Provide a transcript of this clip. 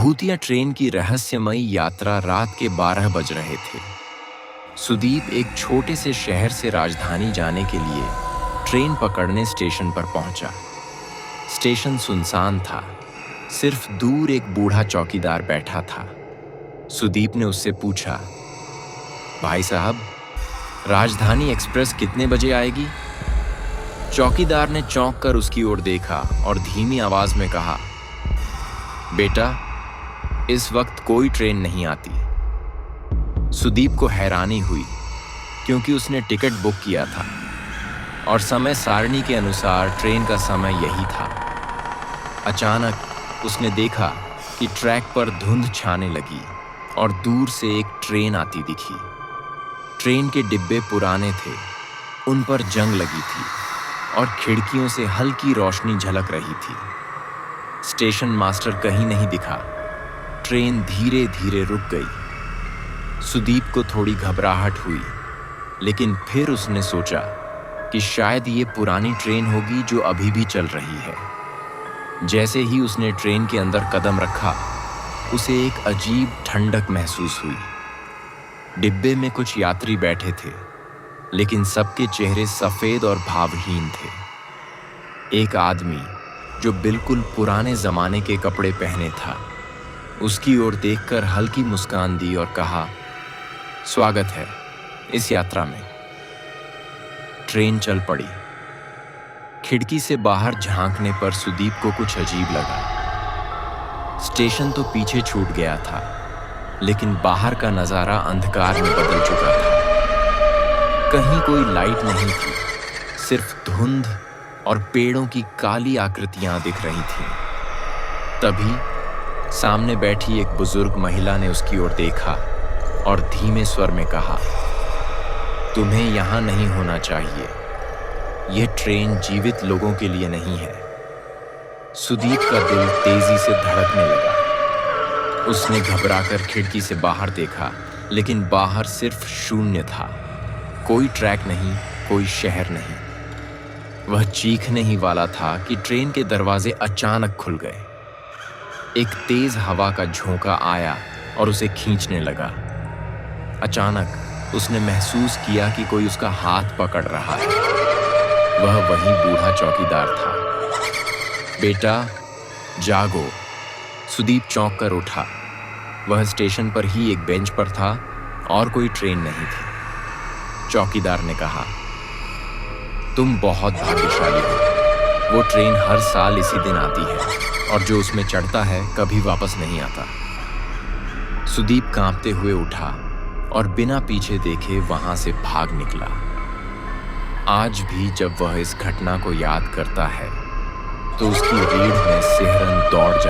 भूतिया ट्रेन की रहस्यमयी यात्रा रात के 12 बज रहे थे। सुदीप एक छोटे से शहर से राजधानी जाने के लिए ट्रेन पकड़ने स्टेशन पर पहुंचा। स्टेशन सुनसान था, सिर्फ दूर एक बूढ़ा चौकीदार बैठा था। सुदीप ने उससे पूछा, भाई साहब, राजधानी एक्सप्रेस कितने बजे आएगी? चौकीदार ने चौंक कर उसकी ओर देखा और धीमी आवाज में कहा, बेटा, इस वक्त कोई ट्रेन नहीं आती। सुदीप को हैरानी हुई क्योंकि उसने टिकट बुक किया था और समय सारणी के अनुसार ट्रेन का समय यही था। अचानक उसने देखा कि ट्रैक पर धुंध छाने लगी और दूर से एक ट्रेन आती दिखी। ट्रेन के डिब्बे पुराने थे, उन पर जंग लगी थी और खिड़कियों से हल्की रोशनी झलक रही थी। स्टेशन मास्टर कहीं नहीं दिखा। ट्रेन धीरे धीरे रुक गई। सुदीप को थोड़ी घबराहट हुई, लेकिन फिर उसने सोचा कि शायद ये पुरानी ट्रेन होगी जो अभी भी चल रही है। जैसे ही उसने ट्रेन के अंदर कदम रखा, उसे एक अजीब ठंडक महसूस हुई। डिब्बे में कुछ यात्री बैठे थे, लेकिन सबके चेहरे सफेद और भावहीन थे। एक आदमी जो बिल्कुल पुराने जमाने के कपड़े पहने था, उसकी ओर देखकर हल्की मुस्कान दी और कहा, स्वागत है इस यात्रा में। ट्रेन चल पड़ी। खिड़की से बाहर झांकने पर सुदीप को कुछ अजीब लगा। स्टेशन तो पीछे छूट गया था, लेकिन बाहर का नजारा अंधकार में बदल चुका था। कहीं कोई लाइट नहीं थी, सिर्फ धुंध और पेड़ों की काली आकृतियां दिख रही थीं। तभी सामने बैठी एक बुजुर्ग महिला ने उसकी ओर देखा और धीमे स्वर में कहा, तुम्हें यहां नहीं होना चाहिए। यह ट्रेन जीवित लोगों के लिए नहीं है। सुदीप का दिल तेजी से धड़कने लगा। उसने घबराकर खिड़की से बाहर देखा, लेकिन बाहर सिर्फ शून्य था। कोई ट्रैक नहीं, कोई शहर नहीं। वह चीखने ही वाला था कि ट्रेन के दरवाजे अचानक खुल गए। एक तेज हवा का झोंका आया और उसे खींचने लगा। अचानक उसने महसूस किया कि कोई उसका हाथ पकड़ रहा है। वह वही बूढ़ा चौकीदार था। बेटा, जागो। सुदीप चौंक कर उठा। वह स्टेशन पर ही एक बेंच पर था और कोई ट्रेन नहीं थी। चौकीदार ने कहा, तुम बहुत भाग्यशाली हो। वो ट्रेन हर साल इसी दिन आती है और जो उसमें चढ़ता है कभी वापस नहीं आता। सुदीप कांपते हुए उठा और बिना पीछे देखे वहां से भाग निकला। आज भी जब वह इस घटना को याद करता है तो उसकी रीढ़ में सिहरन दौड़ जाती है।